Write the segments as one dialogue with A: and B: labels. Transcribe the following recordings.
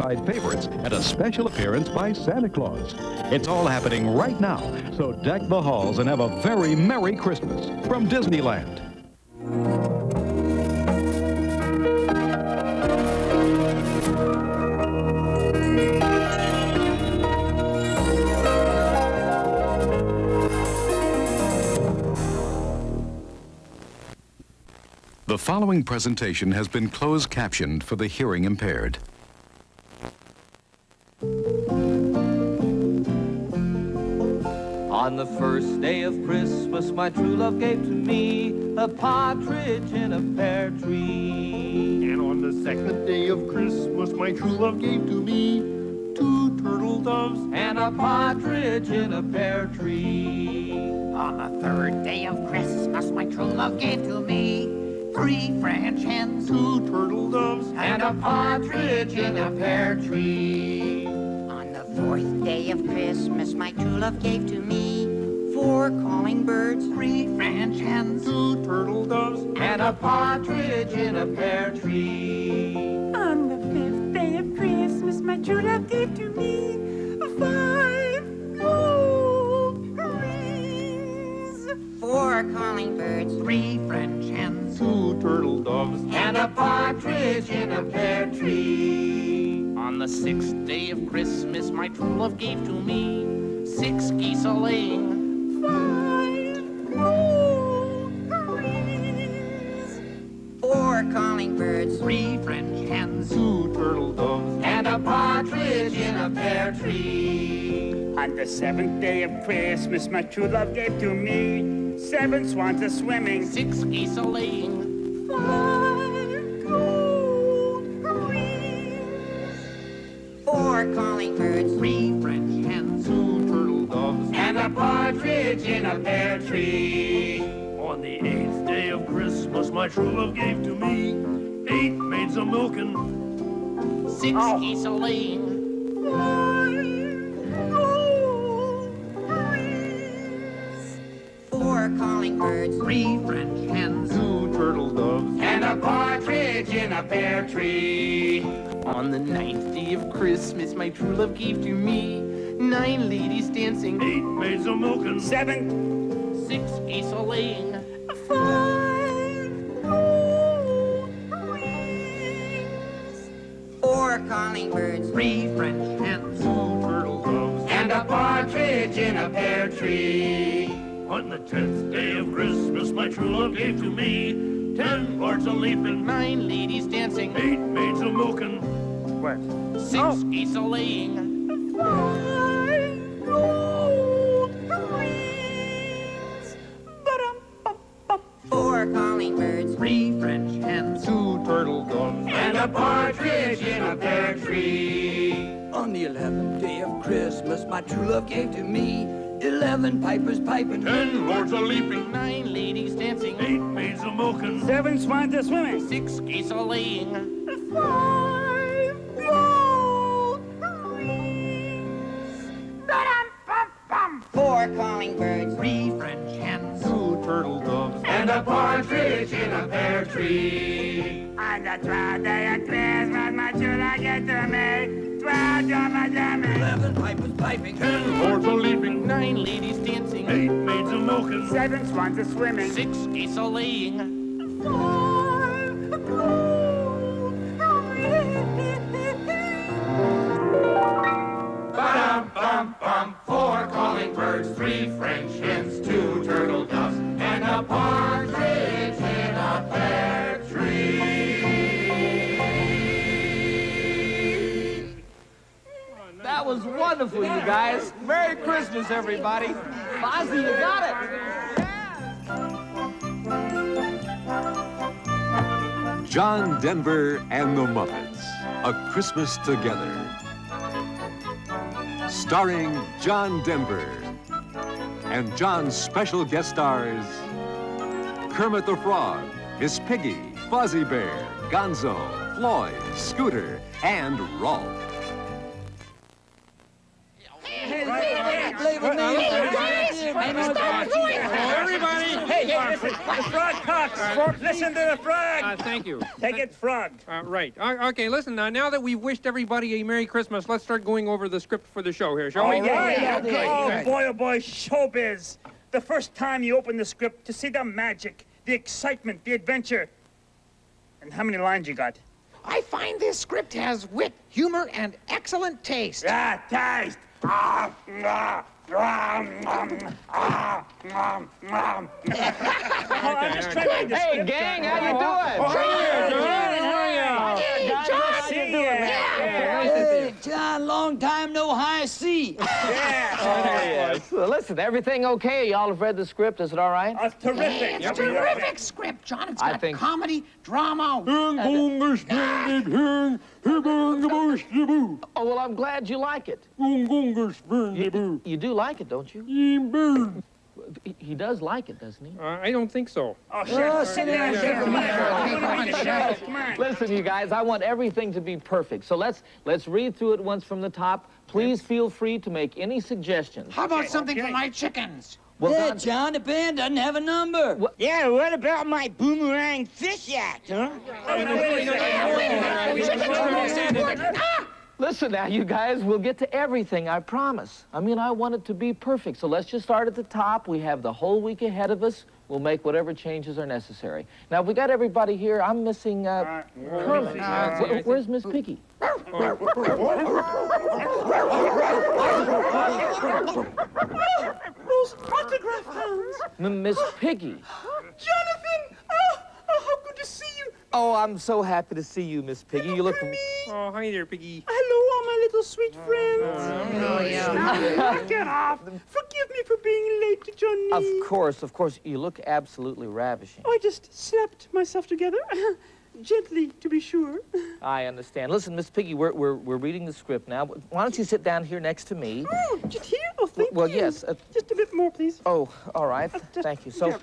A: Yuletide favorites and a special appearance by Santa Claus. It's all happening right now, so deck the halls and have a very Merry Christmas from Disneyland. The following presentation has been closed captioned for the hearing impaired.
B: On the first day of Christmas, my true love gave to me a partridge in a pear tree.
C: And on the second day of Christmas, my true love gave to me 2 turtle doves
B: and a partridge in a pear tree.
D: On the third day of Christmas, my true love gave to me 3 French hens,
C: 2 turtle doves
B: and a partridge in a pear tree.
D: On the fourth day of Christmas, my true love gave to me 4 calling birds, 3 French hens,
C: 2 turtle doves
B: and a partridge in a pear tree.
E: On the fifth day of Christmas, my true love gave to me 5 goldrings,
D: 4 calling birds, 3 French hens,
C: 2 turtle doves
B: and a partridge in a pear tree.
F: On the sixth day of Christmas, my true love gave to me 6 geese a-laying,
E: 5 goldrings,
D: 4 calling birds, 3 French hens,
C: 2 turtle doves
B: and a partridge in a pear tree.
G: On the seventh day of Christmas, my true love gave to me 7 swans a-swimming,
F: 6 geese a-laying,
E: 5 goldrings,
D: 4 calling birds, 3 French hens,
C: 2 turtle doves
B: And a partridge in a pear tree.
C: On the 8th day of Christmas, my true love gave to me 8 maids a milking
F: 6 geese a-laying,
D: 4 calling birds, 3 French hens,
C: 2 turtle doves
B: And a partridge in a pear tree.
F: On the 9th day of Christmas, my true love gave to me 9 ladies dancing,
C: 8 maids a milking
G: 7
F: 6 geese a-laying,
E: 5 goldrings,
D: 4 calling birds, 3 French hens,
C: 2 turtle doves
B: And a partridge in a pear tree.
C: On the 10th day of Christmas, my true love gave to me 10 birds a leaping
F: 9 ladies dancing,
C: 8 maids a milking
F: 6 geese a-laying,
E: 5 goldrings,
D: 4 calling birds, 3 French hens,
C: 2 turtle doves
B: And a partridge in a pear tree.
H: On the 11th day of Christmas, my true love gave to me 11 pipers piping,
C: 10 lords a leaping
F: 9 ladies dancing,
C: 8 maids a milking
G: 7 swans a-swimming,
F: 6 geese a-laying,
E: 5 goldrings,
D: 4 calling birds, 3 French hens,
C: 2 turtle doves
B: And a partridge in a pear tree.
G: On the 12th day of Christmas, my true love gave to me 12 drummers drumming,
H: 11 pipers piping,
C: 10 lords a leaping
F: 9 ladies dancing,
C: 8 maids a milking
G: 7 swans a-swimming,
F: 6 geese a-laying,
E: 5 goldrings.
B: Ba-dum-bum-bum. 4 calling birds, 3 French hens, 2 turtle doves, and a partridge in a pear tree.
I: That was wonderful, you guys. Merry Christmas, everybody. Fozzie, you got it.
A: John Denver and the Muppets, A Christmas Together. Starring John Denver and John's special guest stars, Kermit the Frog, Miss Piggy, Fozzie Bear, Gonzo, Floyd, Scooter, and Rolf.
H: Everybody! Hey,
G: The frog talks. Listen to the frog.
J: Thank you.
G: Take it, frog.
J: Right. Okay, listen, now that we've wished everybody a Merry Christmas, let's start going over the script for the show here, shall we?
G: Oh, boy, showbiz. The first time you open the script to see the magic, the excitement, the adventure. And how many lines you got?
F: I find this script has wit, humor, and excellent taste.
G: Taste.
I: Hey, gang, how you doing?
H: Hey, John, long time no high C.
I: Yes. Well, listen, everything okay? Y'all have read the script. Is it all right?
G: Terrific.
D: It's a terrific script, John. It's got comedy, drama.
I: Oh, well, I'm glad you like it. You do like it, don't you? He does like it, doesn't he?
J: I don't think so.
H: Sit down.
G: Come on.
I: Listen, you guys, I want everything to be perfect. So let's read through it once from the top. Please feel free to make any suggestions.
D: How about something for my chickens?
I: Well,
H: Yeah, John, the band doesn't have a number.
G: Yeah, what about my boomerang fish act, huh?
I: Listen now, you guys, we'll get to everything, I promise. I mean, I want it to be perfect. So let's just start at the top. We have the whole week ahead of us. We'll make whatever changes are necessary. Now, we got everybody here. I'm missing Kermit. Where's Miss Piggy?
E: Those autograph fans.
I: Miss Piggy.
E: Jonathan! Oh, how good to see you.
I: Oh, I'm so happy to see you, Miss Piggy. You look...
J: Oh, hi there, Piggy.
E: Hello, all my little sweet friends. Knock it off. Forgive me for being late to Johnny.
I: Of course. You look absolutely ravishing.
E: I just slapped myself together. Gently, to be sure.
I: I understand. Listen, Miss Piggy, we're reading the script now. Why don't you sit down here next to me?
E: Oh, just here? Oh, thank you.
I: Well, yes.
E: Just a bit more, please.
I: Oh, all right. Thank you. So,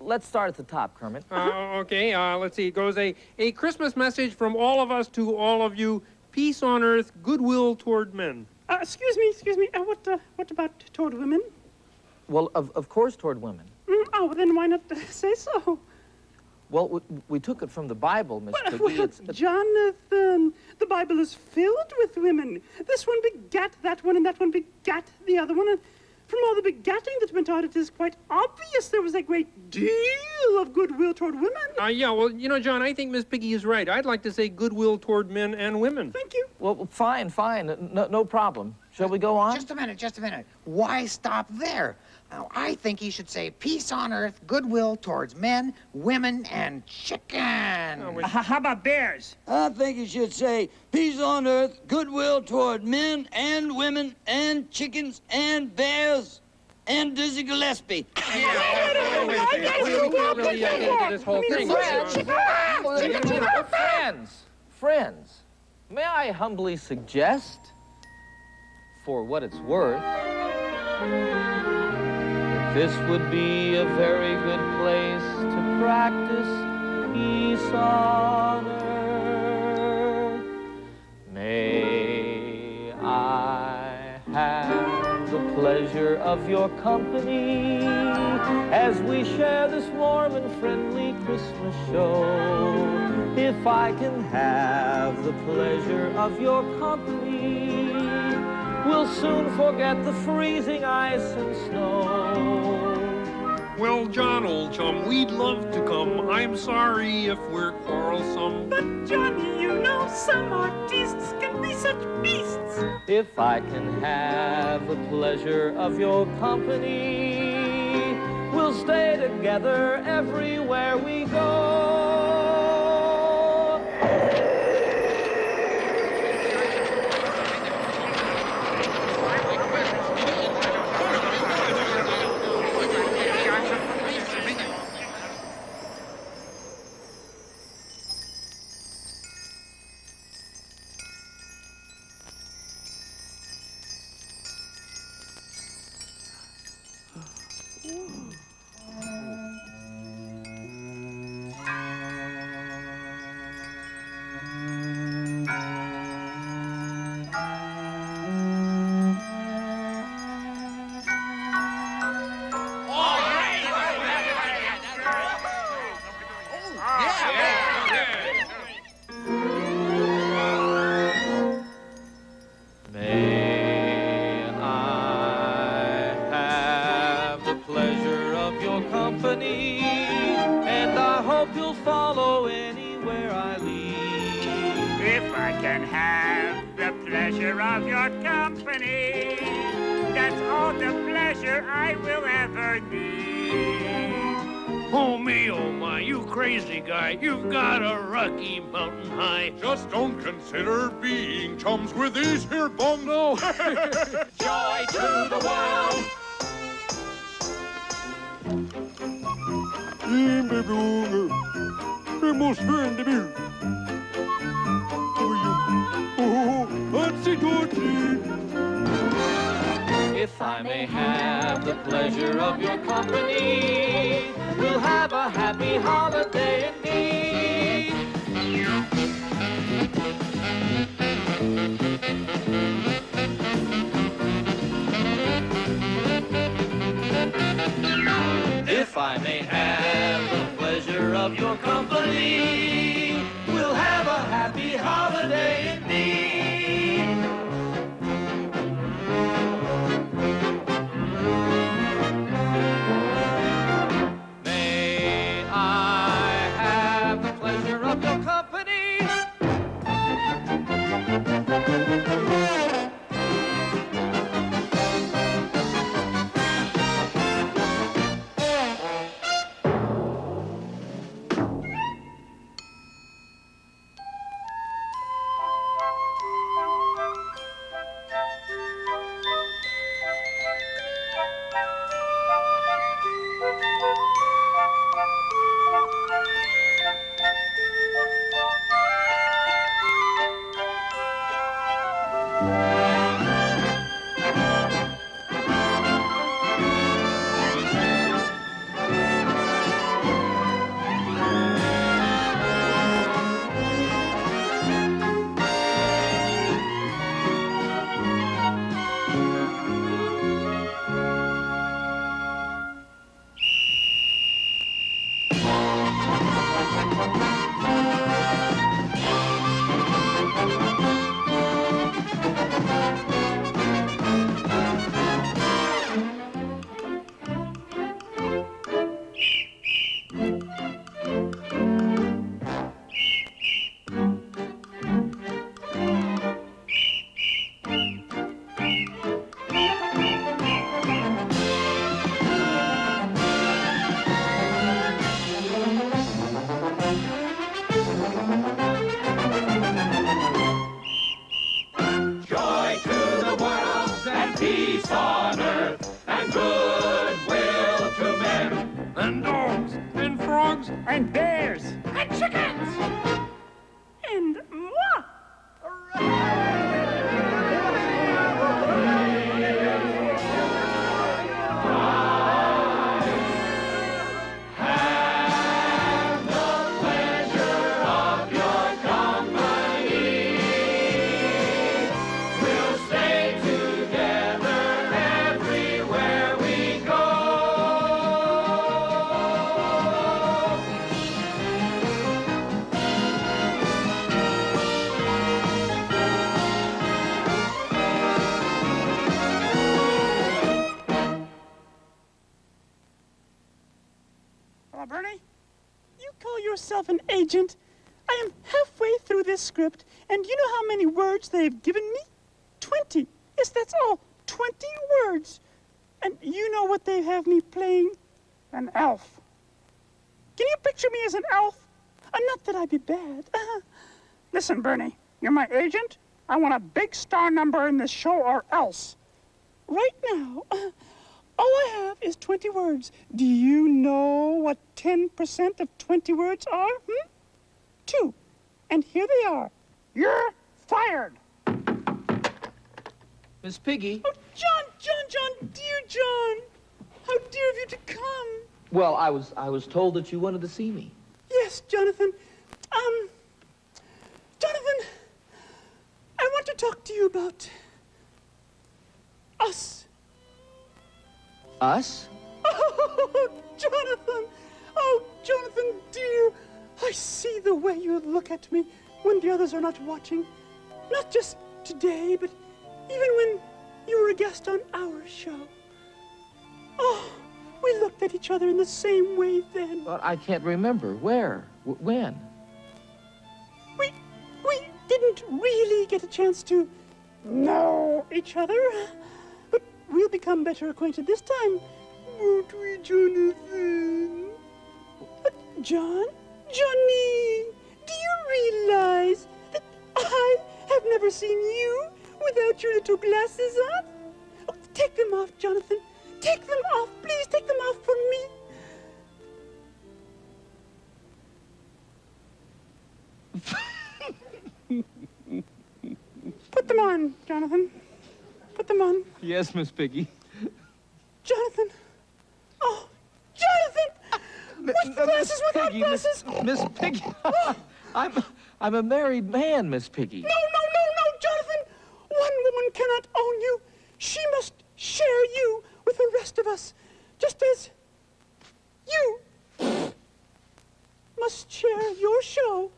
I: let's start at the top, Kermit.
J: Okay, let's see. It goes a Christmas message from all of us to all of you. Peace on earth, goodwill toward men.
E: Excuse me. What about toward women?
I: Well, of course toward women.
E: Oh, then why not say so?
I: Well, we took it from the Bible, Miss Piggy.
E: Well, Jonathan, the Bible is filled with women. This one begat that one, and that one begat the other one. And from all the begatting that went on, it is quite obvious there was a great deal of goodwill toward women.
J: Yeah, well, you know, John, I think Miss Piggy is right. I'd like to say goodwill toward men and women.
E: Thank you.
I: Well, fine. No problem. Shall we go on?
D: Just a minute. Why stop there? Now, I think he should say peace on earth, goodwill towards men, women, and chicken.
G: How about bears?
H: I think you should say peace on earth, goodwill toward men and women and chickens and bears and Dizzy Gillespie.
I: Friends, may I humbly suggest, for what it's worth, this would be a very good place to practice peace on earth. May I have the pleasure of your company as we share this warm and friendly Christmas show. If I can have the pleasure of your company, we'll soon forget the freezing ice and snow.
J: Well, John, old chum, we'd love to come. I'm sorry if we're quarrelsome.
E: But, Johnny, you know some artists can be such beasts.
I: If I can have the pleasure of your company, we'll stay together everywhere we go.
G: I can have the pleasure of your company. That's all the pleasure I will ever need.
C: Oh me, oh my, you crazy guy. You've got a Rocky Mountain High.
B: Just don't consider being chums with these here bums.
C: No.
B: Joy to the world.
I: If I may have the pleasure of your company, we'll have a happy holiday indeed. If I may have the pleasure of your company, we'll have a happy holiday indeed. May I have the pleasure of your company?
B: Joy to the world and peace on earth and goodwill to men.
C: And dogs, and frogs,
G: And bears.
B: And chickens.
E: And moi!
B: Have the pleasure of your company. We'll stay together everywhere we go.
E: Hello, Bernie? You call yourself an agent? I am halfway through this script, and you know how many words they've given me? 20. Yes, that's all. 20 words. And you know what they have me playing? An elf. Can you picture me as an elf? Not that I'd be bad. Listen, Bernie, you're my agent. I want a big star number in this show or else. Right now, all I have is 20 words. Do you know what 10% of 20 words are? 2. And here they are. You're fired.
I: Miss Piggy?
E: Oh, John, dear John. How dear of you to come.
I: Well, I was told that you wanted to see me.
E: Yes, Jonathan. Jonathan, I want to talk to you about us.
I: Us?
E: Oh, Jonathan. Oh, Jonathan, dear. I see the way you look at me when the others are not watching. Not just today, but even when you were a guest on our show. Oh, we looked at each other in the same way then.
I: But I can't remember. Where? When?
E: We didn't won't really get a chance to know each other. But we'll become better acquainted this time, won't we, Jonathan? John? Johnny, do you realize that I have never seen you without your little glasses on? Oh, take them off, Jonathan. Take them off. Please take them off for me. Put them on, Jonathan. Put them on.
I: Yes, Miss Piggy.
E: Jonathan. Oh, Jonathan! What's the glasses without glasses?
I: Miss Piggy. I'm a married man, Miss Piggy.
E: No, Jonathan! One woman cannot own you. She must share you with the rest of us, just as you must share your show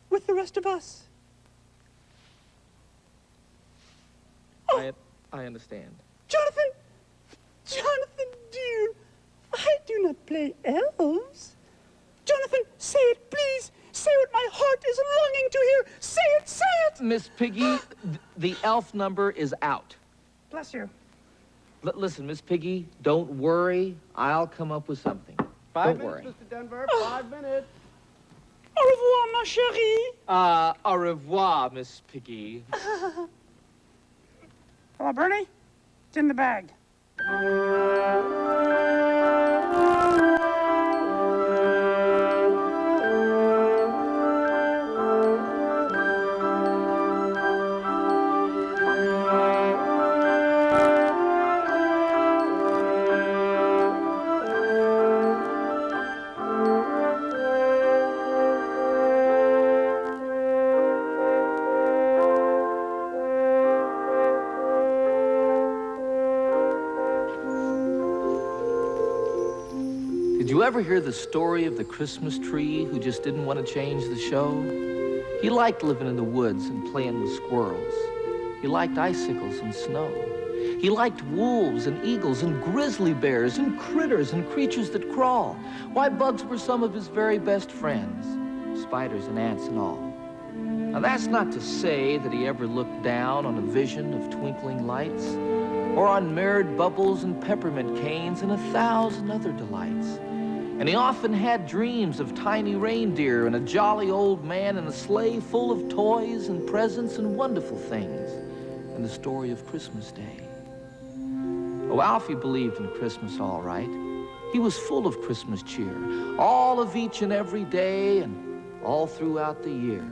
E: with the rest of us. Oh,
I: I understand.
E: Jonathan, dear, I do not play elves. Jonathan, say it, please. Say what my heart is longing to hear. Say it, say it.
I: Miss Piggy, the elf number is out.
E: Bless you.
I: Listen, Miss Piggy, don't worry. I'll come up with something. Don't worry.
K: Mr. Denver, 5 minutes.
E: Au revoir, ma chérie.
I: Au revoir, Miss Piggy.
E: Hello, Bernie. It's in the bag.
I: Did you ever hear the story of the Christmas tree who just didn't want to change the show? He liked living in the woods and playing with squirrels. He liked icicles and snow. He liked wolves and eagles and grizzly bears and critters and creatures that crawl. Why, bugs were some of his very best friends, spiders and ants and all. Now, that's not to say that he ever looked down on a vision of twinkling lights or on mirrored bubbles and peppermint canes and 1,000 other delights. And he often had dreams of tiny reindeer and a jolly old man in a sleigh full of toys and presents and wonderful things, and the story of Christmas Day. Oh, Alfie believed in Christmas all right. He was full of Christmas cheer, all of each and every day and all throughout the year.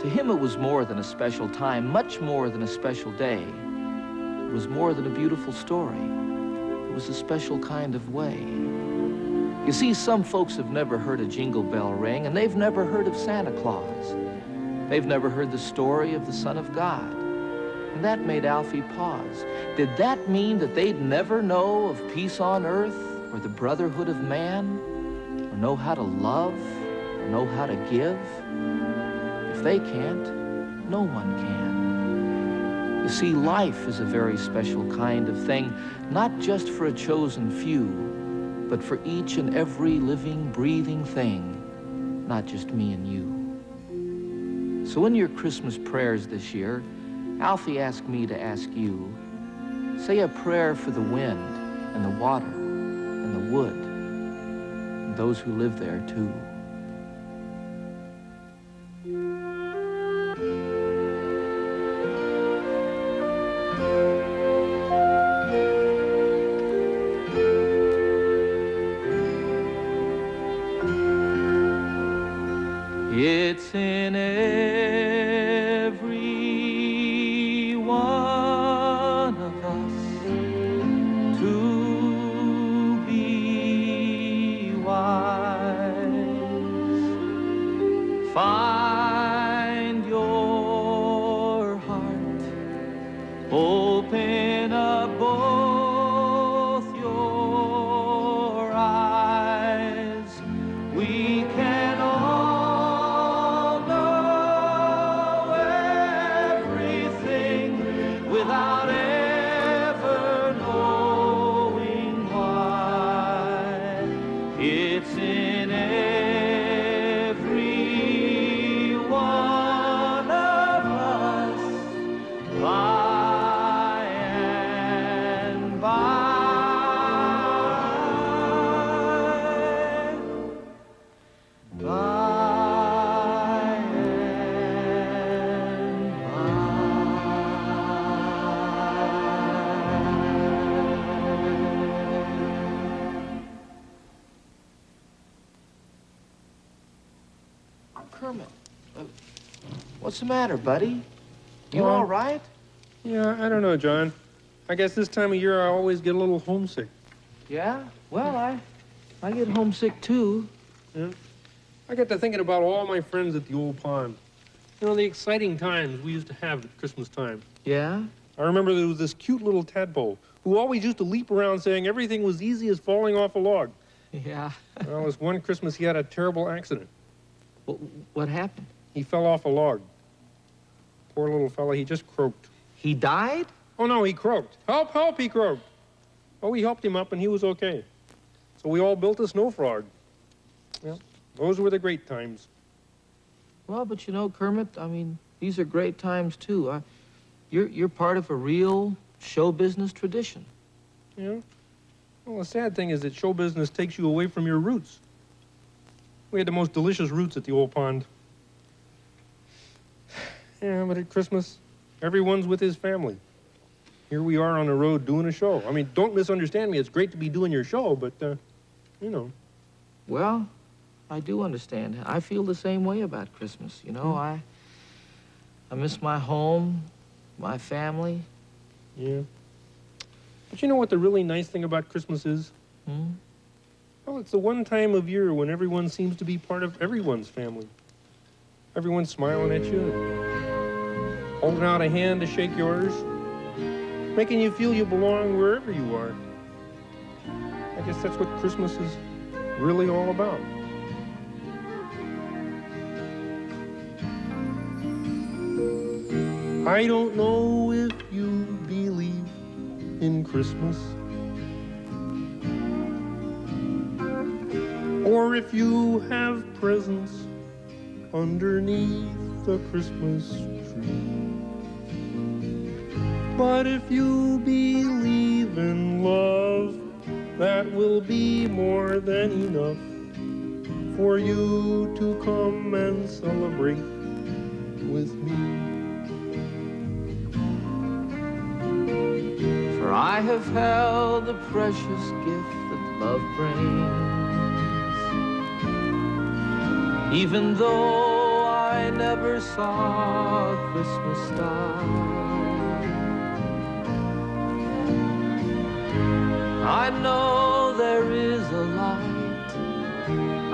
I: To him, it was more than a special time, much more than a special day. It was more than a beautiful story. It was a special kind of way. You see, some folks have never heard a jingle bell ring, and they've never heard of Santa Claus. They've never heard the story of the Son of God. And that made Alfie pause. Did that mean that they'd never know of peace on earth, or the brotherhood of man, or know how to love, or know how to give? If they can't, no one can. You see, life is a very special kind of thing, not just for a chosen few, but for each and every living, breathing thing, not just me and you. So in your Christmas prayers this year, Alfie asked me to ask you, say a prayer for the wind and the water and the wood and those who live there too. It's in every one of us to be wise. Find your heart, open up both your eyes. We can all know What's the matter, buddy? You
J: Well,
I: all right?
J: Yeah, I don't know, John. I guess this time of year I always get a little homesick.
I: Yeah? Well, I get homesick, too.
J: Yeah. I got to thinking about all my friends at the old pond. You know, the exciting times we used to have at Christmas time.
I: Yeah?
J: I remember there was this cute little tadpole who always used to leap around saying everything was easy as falling off a log.
I: Yeah.
J: Well, this one Christmas he had a terrible accident.
I: What happened?
J: He fell off a log. Poor little fella, he just croaked.
I: He died?
J: Oh, no, he croaked. Help, help, he croaked. Oh, we helped him up and he was okay. So we all built a snow frog. Yeah, those were the great times.
I: Well, but you know, Kermit, I mean, these are great times, too. You're part of a real show business tradition.
J: Yeah? Well, the sad thing is that show business takes you away from your roots. We had the most delicious roots at the old pond. Yeah, but at Christmas, everyone's with his family. Here we are on the road doing a show. I mean, don't misunderstand me. It's great to be doing your show, but, you know.
I: Well, I do understand. I feel the same way about Christmas. You know, I miss my home, my family.
J: Yeah. But you know what the really nice thing about Christmas is? Well, it's the one time of year when everyone seems to be part of everyone's family. Everyone's smiling at you, holding out a hand to shake yours, making you feel you belong wherever you are. I guess that's what Christmas is really all about. I don't know if you believe in Christmas, or if you have presents underneath the Christmas tree. But if you believe in love, that will be more than enough for you to come and celebrate with me.
I: For I have held the precious gift that love brings, even though I never saw a Christmas star. I know there is a light,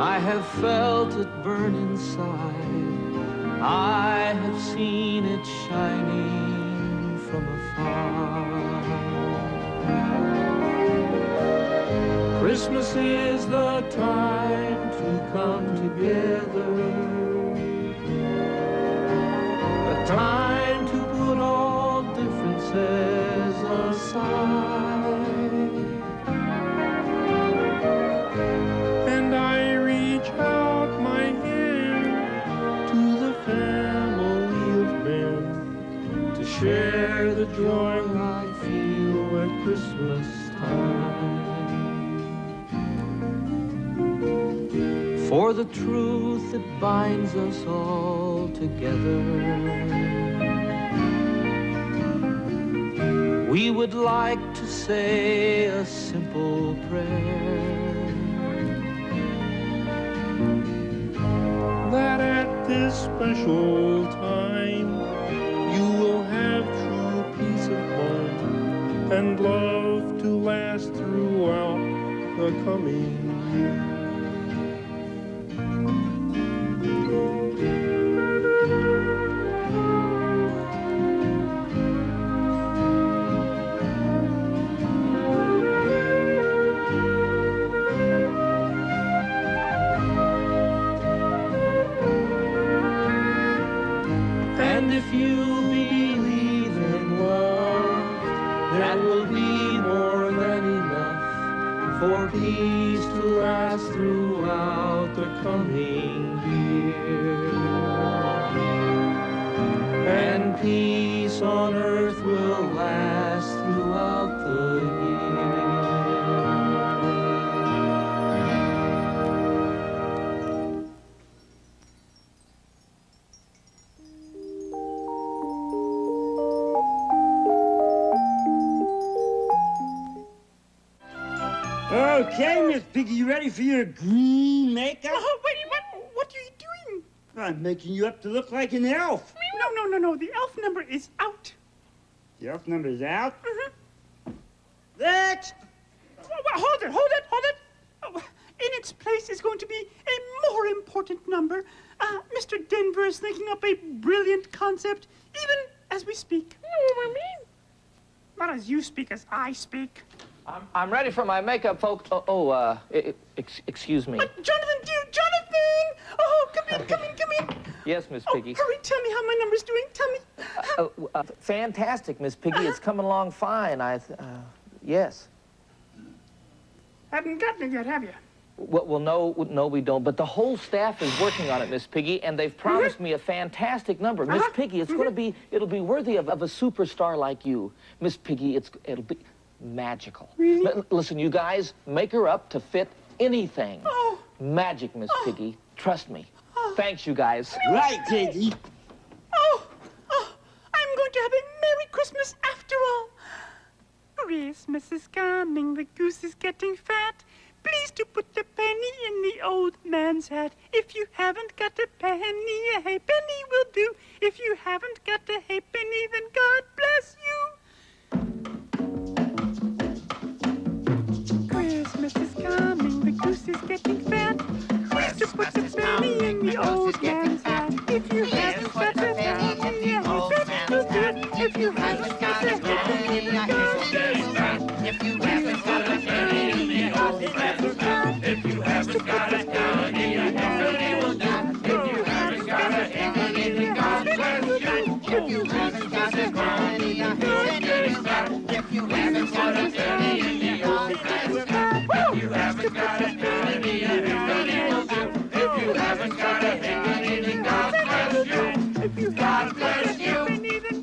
I: I have felt it burn inside, I have seen it shining from afar. Christmas is the time to come together, a time to put all differences aside.
J: And I reach out my hand to the family of men to share the joy I feel at Christmas time.
I: For the truth that binds us all together, we would like to say a simple prayer,
J: that at this special time you will have true peace of mind and love to last throughout the coming year.
I: and if you believe in love, that will be more than enough for peace to last throughout the coming year. And peace on earth will last throughout the year.
G: Okay, Miss Piggy, you ready for your green makeup?
E: Oh, wait, what are you doing?
G: I'm making you up to look like an elf.
E: No. The elf number is out.
G: The elf number is out?
E: Mm-hmm.
G: Next!
E: Hold it. Oh, in its place is going to be a more important number. Mr. Denver is thinking up a brilliant concept, even as we speak. Not as you speak, as I speak.
I: I'm ready for my makeup, folks. Excuse me.
E: Jonathan, dear Jonathan! Oh, come in.
I: Yes, Miss
E: Oh,
I: Piggy.
E: hurry, tell me how my number's doing. Tell me.
I: Fantastic, Miss Piggy. It's coming along fine. Yes.
E: Haven't gotten it yet, have you?
I: Well, no, we don't. But the whole staff is working on it, Miss Piggy, and they've promised me a fantastic number. Miss Piggy, it'll be worthy of a superstar like you. Miss Piggy, it'll be magical.
E: Really?
I: Listen, you guys, make her up to fit anything.
E: Oh.
I: Magic, Miss Piggy. Trust me. Thanks, you guys.
G: Right, Piggy.
E: Oh, I'm going to have a Merry Christmas after all. Christmas is coming, the goose is getting fat. Please do put the penny in the old man's hat. If you haven't got a penny will do. If you haven't got a halfpenny, then God bless you. Christmas is coming, the goose is getting fat. Please do put the penny in the old man's hat. If you haven't got a penny, a halfpenny will do. If you haven't got a penny, then God bless you.
B: If you haven't got a penny in the old man's hat, if you haven't got a penny, a halfpenny will do. If you haven't got a penny, then God bless you. If you haven't got a penny, a halfpenny will do. If you haven't got a penny in the old man's hat, if you haven't got a penny, a halfpenny will do. If you haven't got a penny, then God bless you.
E: If you
B: God bless you.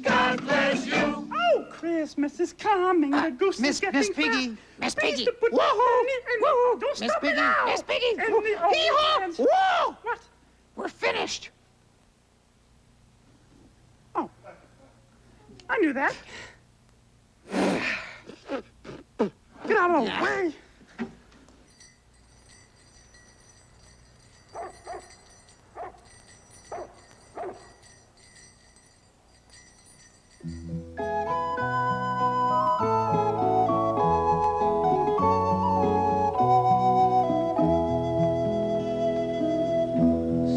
B: God bless you.
E: Oh, Christmas is coming. The goose is getting
D: Miss Piggy.
E: fat.
D: Miss
E: Please
D: Piggy.
E: to put the penny in the... Don't
D: Miss
E: stop me
D: Piggy.
E: now.
D: Miss Piggy.
E: In the old
D: Hee-haw.
E: man's...
D: Whoa.
E: What?
D: We're finished.
E: Oh. I knew that. Get out of the way.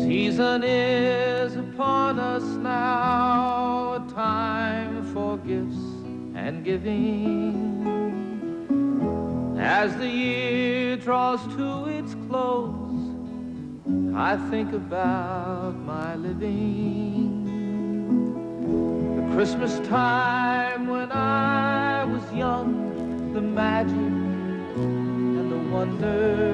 I: Season is upon us now, a time for gifts and giving. As the year draws to its close, I think about my living. The Christmas time when I was young, the magic and the wonder.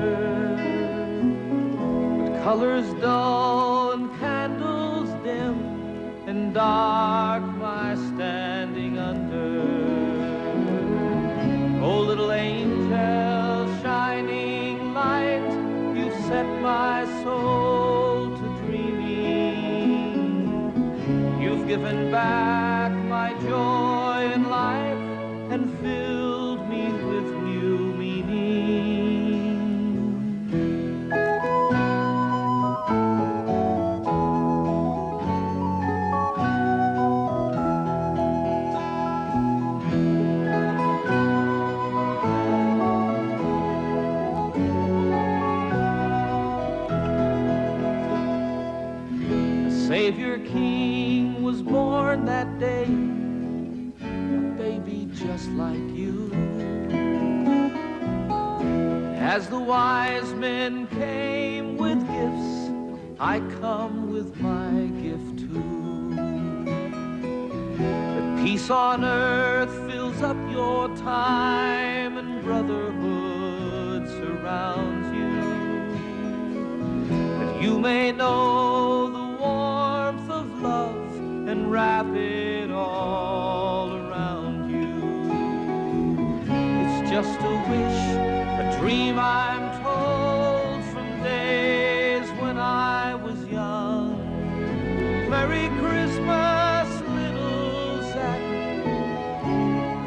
I: Colors dull and candles dim, and dark my standing under. Oh, little angel, shining light, you set my soul to dreaming. You've given back my joy in life and filled me with new meaning. Savior King was born that day, a baby just like you. As the wise men came with gifts, I come with my gift too. That peace on earth fills up your time and brotherhood surrounds you. That you may know the warmth of love and wrap it all around you. It's just a wish, a dream I'm told from days when I was young. Merry Christmas, little Zach.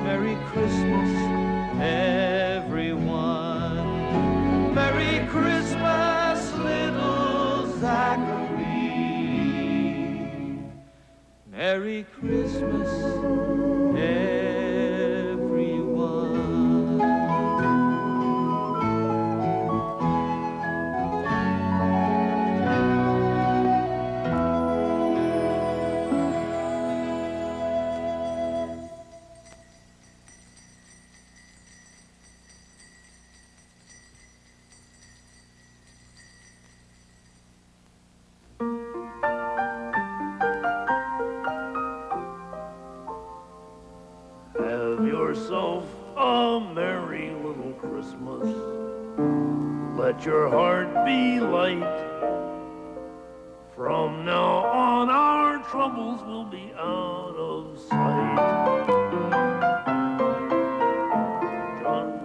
I: Merry Christmas, everyone. Merry Christmas, little Zachary. Merry Christmas, everyone.
C: Have yourself a merry little Christmas. Let your heart be light. From now on, our troubles will be out of sight. John?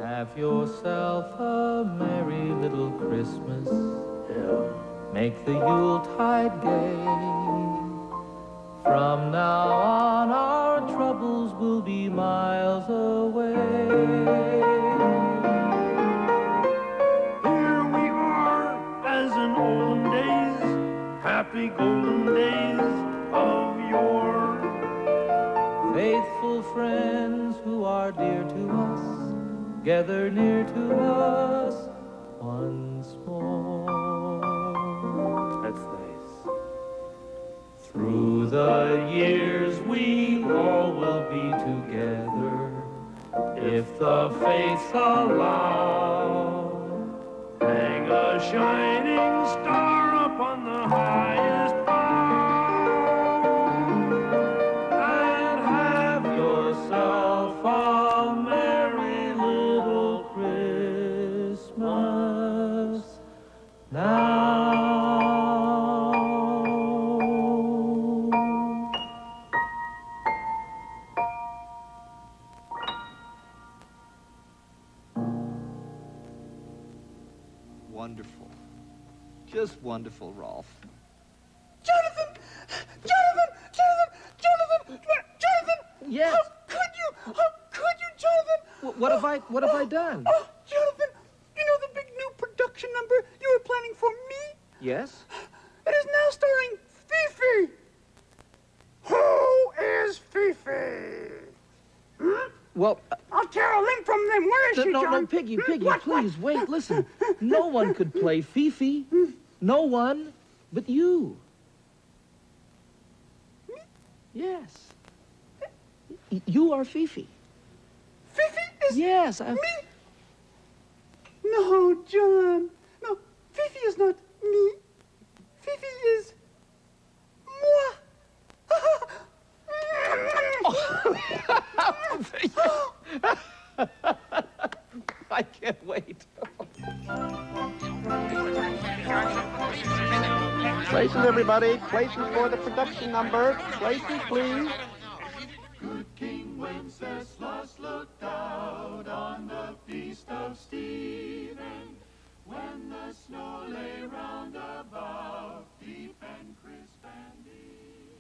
I: Have yourself a merry little Christmas.
C: Yeah.
I: Make the Yuletide gay. From now on, our troubles will be miles away.
C: Here we are, as in olden days, happy golden days of yore.
I: Faithful friends who are dear to us, gather near to us once more.
C: That's nice.
I: Through the years we all will be together, if the fates allow.
C: Hang a shining star upon the highest bough,
I: And have yourself a merry little Christmas now.
L: Wonderful. Just wonderful, Rolf.
E: Jonathan!
L: Yes.
E: How could you, Jonathan?
L: What have I done?
E: Oh, Jonathan, you know the big new production number you were planning for me?
L: Yes.
E: It is now starring Fifi. Who is Fifi?
L: Well,
E: I'll tear a limb from them. Where is she, John?
L: no, Piggy,
E: What?
L: please, wait, listen. No one could play Fifi. No one but you. Yes. You are Fifi.
E: Fifi is
L: Yes.
E: me? No, John. No, Fifi is not me. Fifi is moi.
L: I can't wait.
K: Places, everybody. Places for the production number. Places, please.
B: Good King Wenceslas looked out on the feast of Stephen, when the snow lay round about, deep and crisp and even.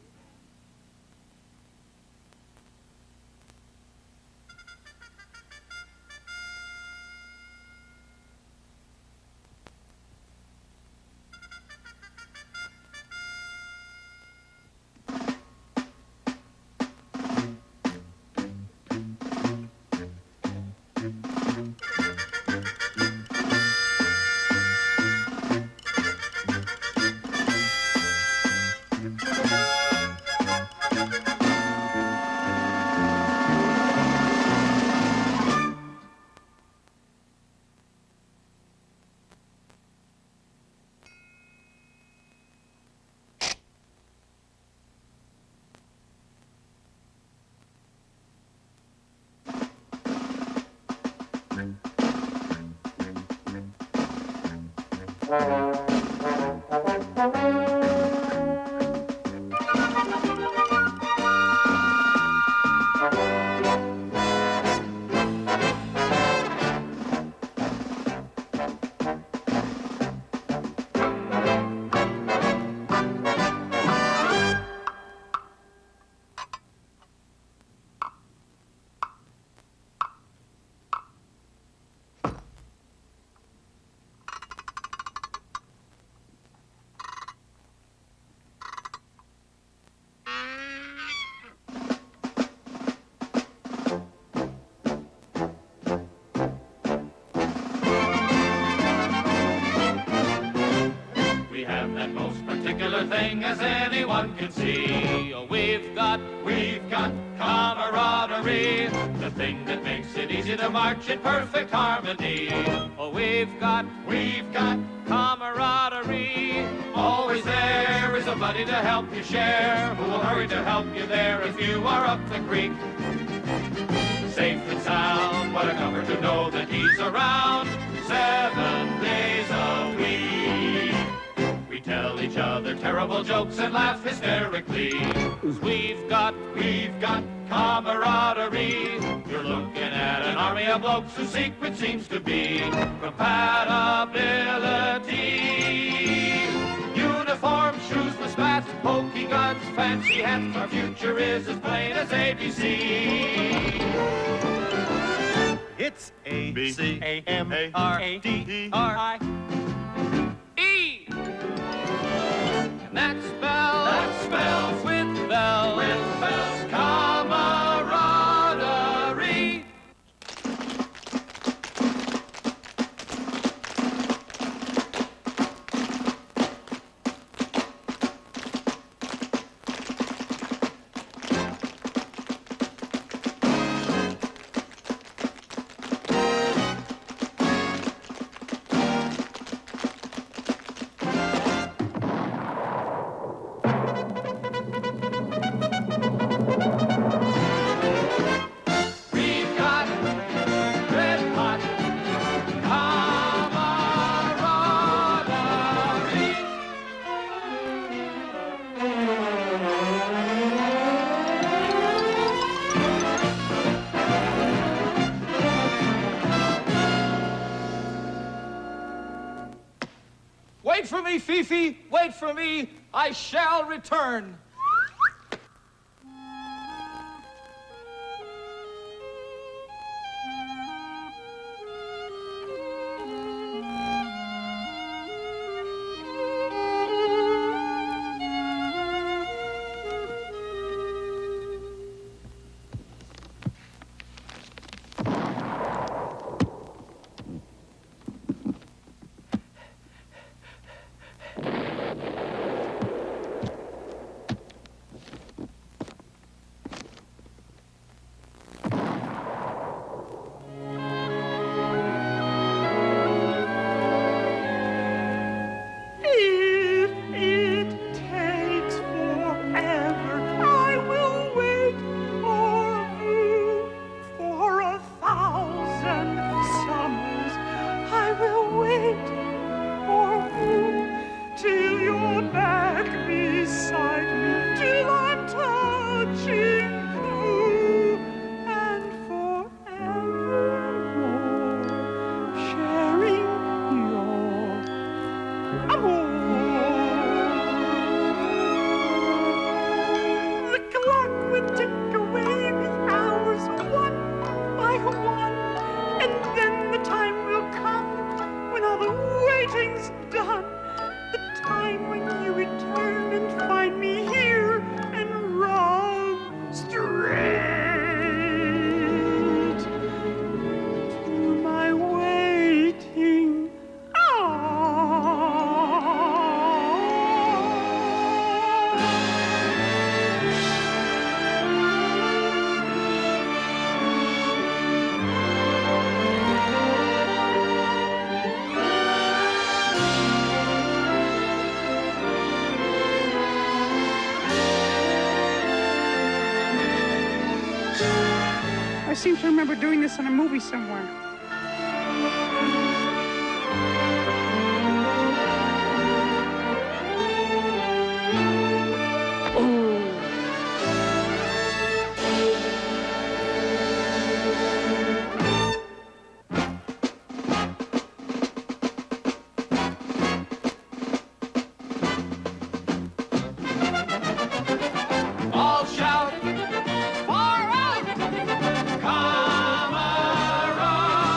B: anyone can see.
F: Oh, we've got
B: camaraderie, the thing that makes it easy to march in perfect harmony.
F: Oh, we've got camaraderie.
B: Always there is somebody to help you share, who will hurry to help you there if you are up the creek. Safe and sound, what a comfort to know that he's around 7 days a week. We tell each other terrible jokes and laugh hysterically.
F: 'Cause we've got
B: camaraderie. You're looking at an army of blokes whose secret seems to be compatibility. Uniform, shoes with spats, pokey guns, fancy hats. Our future is as plain as ABC.
M: It's A-C-A-M-A-R-D-R-I-E.
F: And that spells with bells,
B: camaraderie. We've got red hot camaraderie.
F: Wait for me, Fifi, wait for me. I shall return.
E: If it takes forever, I will wait for you. For 1,000 summers, I will wait for you. Till you're back beside me, till I'm touching you. And forevermore, sharing your the clock will tick away with hours one by one, and then the time will come when all the waiting's done. The time when you return and find me here and run straight to my waiting I seem to remember doing this in a movie somewhere.
B: All shout, far out, camaraderie.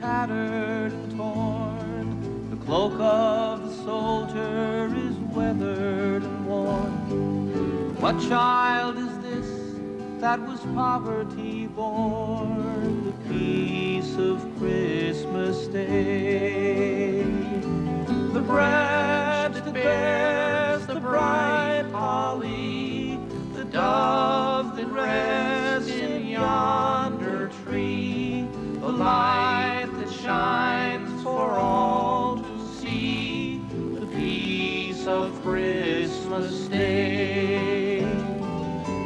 I: tattered and torn. The cloak of the soldier is weathered and worn. What child is this that was poverty born? The peace of Christmas Day. The branch that bears the bright holly, the dove that rests in yonder tree, the light that shines for all to see, the peace of Christmas Day.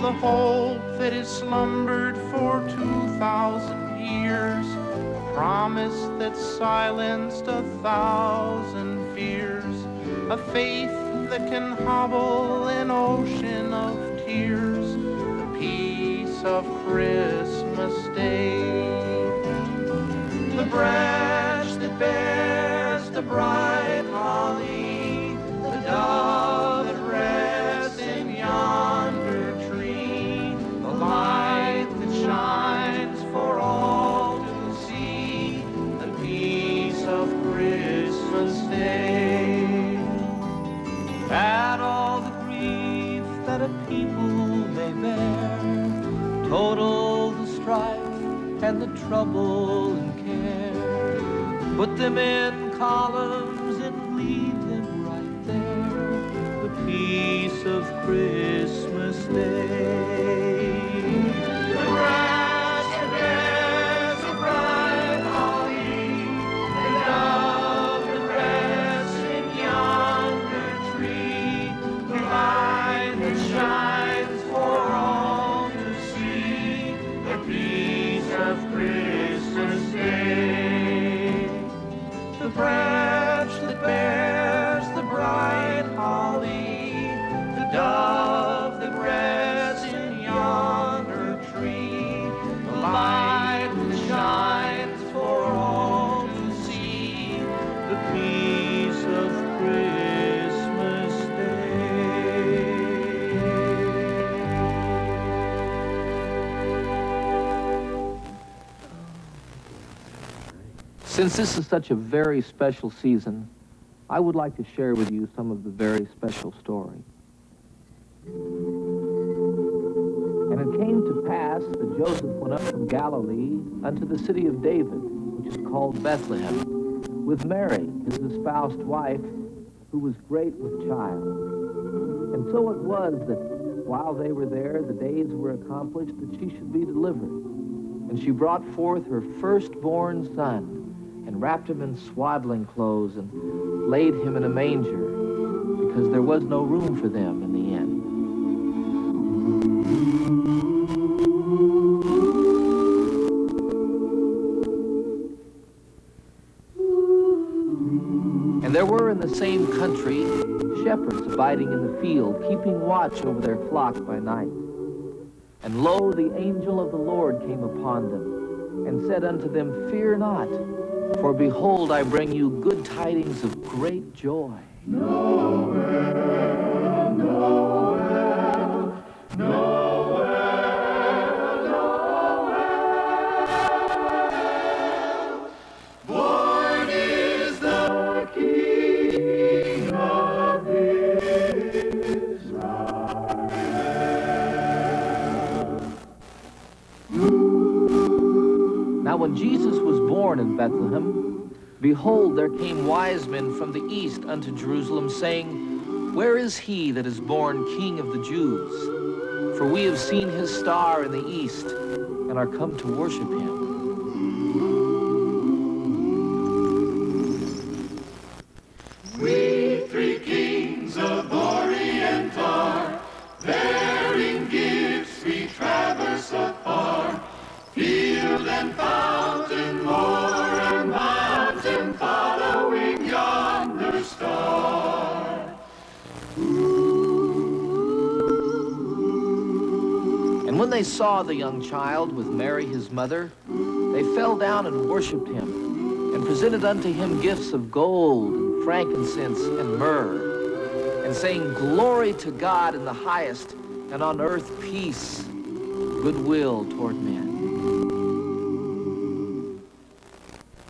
F: The hope that has slumbered for 2,000 years, a promise that silenced 1,000 fears, a faith that can hobble an ocean of tears, the peace of Christmas Day. The branch that bears the bright holly, the dove that rests in yonder tree, the light that shines for all to see, the peace of Christmas Day. Add all the grief that a people may bear, total the strife and the trouble and care, put them in columns and leave them right there, the peace of Christmas Day. The grass that bears a bright holly, the dove that rests in yonder tree, the light that shines for all to see, the peace of Christmas Day. The branch that bears the bright holly, the dove that rests in yonder tree, the light that shines for all to see, the peace of Christmas Day.
I: Since this is such a very special season, I would like to share with you some of the very special story. And it came to pass that Joseph went up from Galilee unto the city of David, which is called Bethlehem, with Mary, his espoused wife, who was great with child. And so it was that while they were there, the days were accomplished that she should be delivered. And she brought forth her firstborn son, and wrapped him in swaddling clothes, and laid him in a manger, because there was no room for them in the inn. And there were in the same country shepherds abiding in the field, keeping watch over their flock by night. And lo, the angel of the Lord came upon them, and said unto them, Fear not, for behold, I bring you good tidings of great joy.
B: Noel, Noel, Noel, Noel. Born is the King of Israel.
I: Now when Jesus was born in Bethlehem, behold, there came wise men from the east unto Jerusalem, saying, Where is he that is born King of the Jews? For we have seen his star in the east, and are come to worship him.
B: We three kings of Orient are, bearing gifts we traverse afar, field and fountain, moor and mountain, following yonder star.
I: And when they saw the young child with Mary his mother, they fell down and worshipped him, and presented unto him gifts of gold, and frankincense, and myrrh, and saying, Glory to God in the highest, and on earth peace, goodwill toward men.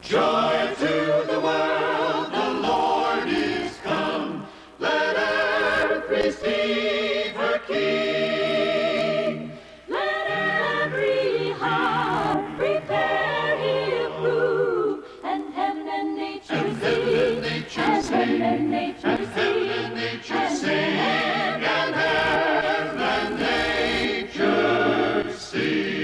B: Joy to the world, the Lord is come. Let earth receive her King.
M: Let every heart prepare him room, and heaven and nature sing, and heaven and nature sing, and nature sing, and heaven and nature sing.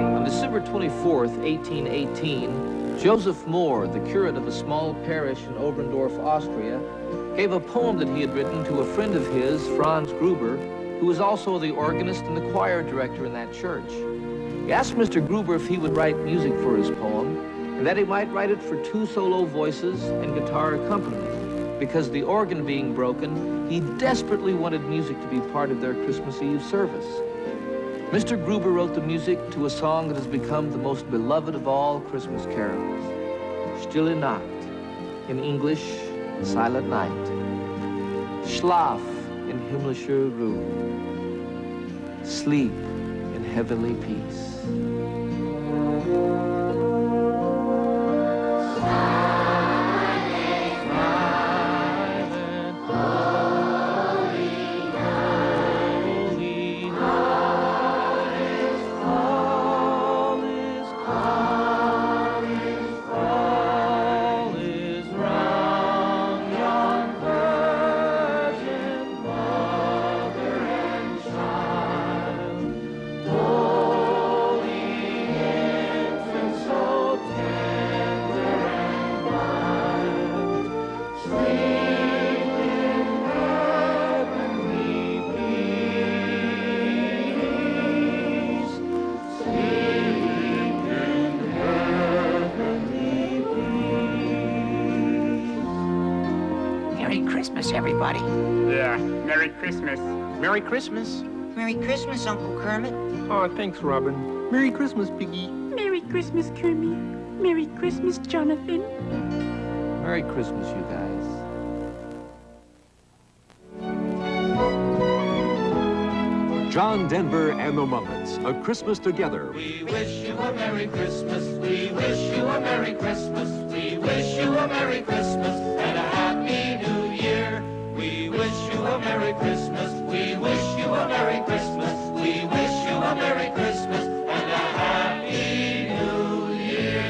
I: On December 24th, 1818, Joseph Mohr, the curate of a small parish in Oberndorf, Austria, gave a poem that he had written to a friend of his, Franz Gruber, who was also the organist and the choir director in that church. He asked Mr. Gruber if he would write music for his poem, and that he might write it for 2 solo voices and guitar accompaniment, because the organ being broken, he desperately wanted music to be part of their Christmas Eve service. Mr. Gruber wrote the music to a song that has become the most beloved of all Christmas carols, Stille Nacht, in English, Silent Night. Schlaf in himmlischer Ruhe. Sleep in heavenly peace.
D: Everybody.
G: Yeah, Merry Christmas.
F: Merry Christmas.
D: Merry Christmas, Uncle Kermit.
J: Oh, thanks, Robin. Merry Christmas, Piggy.
E: Merry Christmas, Kermit. Merry Christmas, Jonathan.
I: Merry Christmas, you guys.
A: John Denver and the Muppets, A Christmas Together.
B: We wish you a Merry Christmas. We wish you a Merry Christmas. We wish you a Merry Christmas and a Happy New Year. We wish you a Merry Christmas. We wish you a Merry Christmas. We wish you a Merry Christmas and a Happy New Year.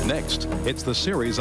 A: Next, it's the series